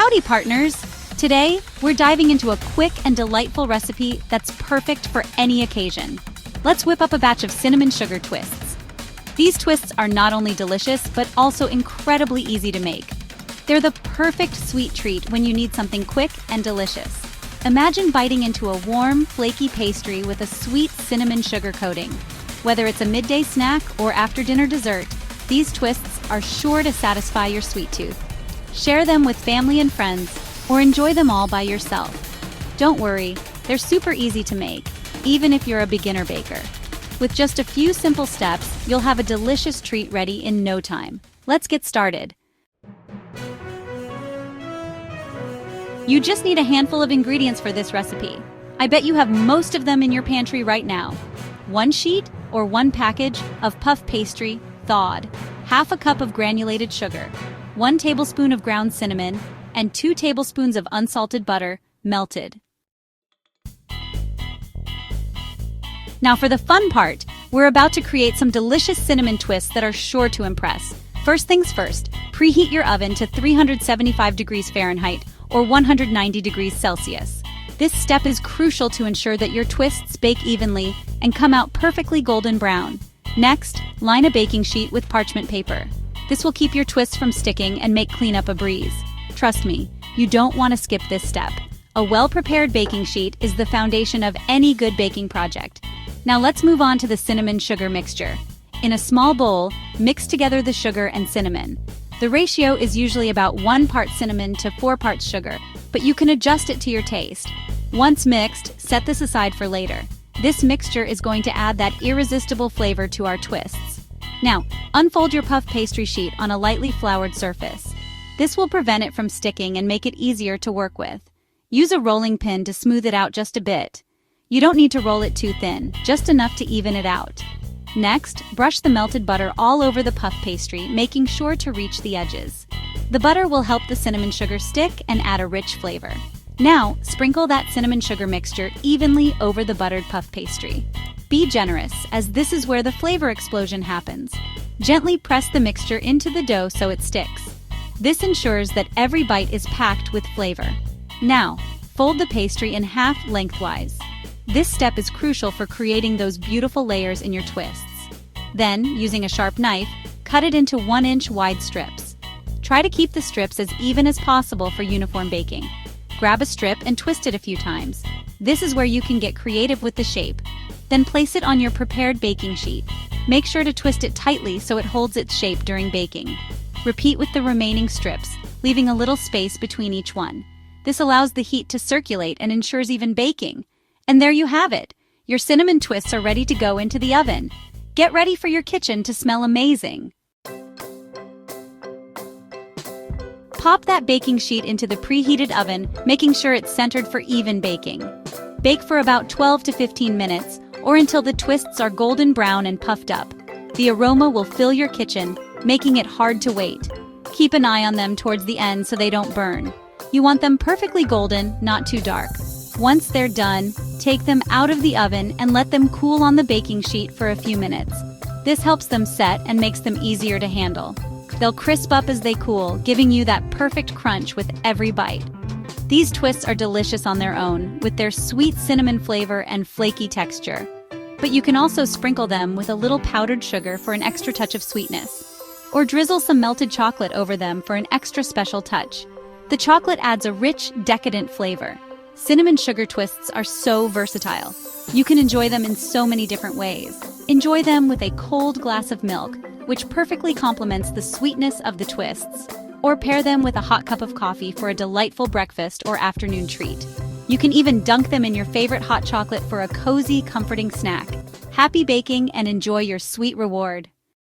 Howdy, partners! Today, we're diving into a quick and delightful recipe that's perfect for any occasion. Let's whip up a batch of cinnamon sugar twists. These twists are not only delicious, but also incredibly easy to make. They're the perfect sweet treat when you need something quick and delicious. Imagine biting into a warm, flaky pastry with a sweet cinnamon sugar coating. Whether it's a midday snack or after-dinner dessert, these twists are sure to satisfy your sweet tooth. Share them with family and friends, or enjoy them all by yourself. Don't worry, they're super easy to make, even if you're a beginner baker. With just a few simple steps, you'll have a delicious treat ready in no time. Let's get started. You just need a handful of ingredients for this recipe. I bet you have most of them in your pantry right now. 1 sheet or 1 package of puff pastry, thawed, half a cup of granulated sugar, 1 tablespoon of ground cinnamon, and 2 tablespoons of unsalted butter, melted. Now for the fun part, we're about to create some delicious cinnamon twists that are sure to impress. First things first, preheat your oven to 375 degrees Fahrenheit or 190 degrees Celsius. This step is crucial to ensure that your twists bake evenly and come out perfectly golden brown. Next, line a baking sheet with parchment paper. This will keep your twists from sticking and make cleanup a breeze. Trust me, you don't want to skip this step. A well-prepared baking sheet is the foundation of any good baking project. Now let's move on to the cinnamon sugar mixture. In a small bowl, mix together the sugar and cinnamon. The ratio is usually about 1 part cinnamon to 4 parts sugar, but you can adjust it to your taste. Once mixed, set this aside for later. This mixture is going to add that irresistible flavor to our twists. Now, unfold your puff pastry sheet on a lightly floured surface. This will prevent it from sticking and make it easier to work with. Use a rolling pin to smooth it out just a bit. You don't need to roll it too thin, just enough to even it out. Next, brush the melted butter all over the puff pastry, making sure to reach the edges. The butter will help the cinnamon sugar stick and add a rich flavor. Now, sprinkle that cinnamon sugar mixture evenly over the buttered puff pastry. Be generous, as this is where the flavor explosion happens. Gently press the mixture into the dough so it sticks. This ensures that every bite is packed with flavor. Now, fold the pastry in half lengthwise. This step is crucial for creating those beautiful layers in your twists. Then, using a sharp knife, cut it into 1-inch wide strips. Try to keep the strips as even as possible for uniform baking. Grab a strip and twist it a few times. This is where you can get creative with the shape. Then place it on your prepared baking sheet. Make sure to twist it tightly so it holds its shape during baking. Repeat with the remaining strips, leaving a little space between each one. This allows the heat to circulate and ensures even baking. And there you have it! Your cinnamon twists are ready to go into the oven. Get ready for your kitchen to smell amazing! Pop that baking sheet into the preheated oven, making sure it's centered for even baking. Bake for about 12 to 15 minutes, or until the twists are golden brown and puffed up. The aroma will fill your kitchen, making it hard to wait. Keep an eye on them towards the end so they don't burn. You want them perfectly golden, not too dark. Once they're done, take them out of the oven and let them cool on the baking sheet for a few minutes. This helps them set and makes them easier to handle. They'll crisp up as they cool, giving you that perfect crunch with every bite. These twists are delicious on their own, with their sweet cinnamon flavor and flaky texture. But you can also sprinkle them with a little powdered sugar for an extra touch of sweetness. Or drizzle some melted chocolate over them for an extra special touch. The chocolate adds a rich, decadent flavor. Cinnamon sugar twists are so versatile. You can enjoy them in so many different ways. Enjoy them with a cold glass of milk, which perfectly complements the sweetness of the twists. Or pair them with a hot cup of coffee for a delightful breakfast or afternoon treat. You can even dunk them in your favorite hot chocolate for a cozy, comforting snack. Happy baking and enjoy your sweet reward!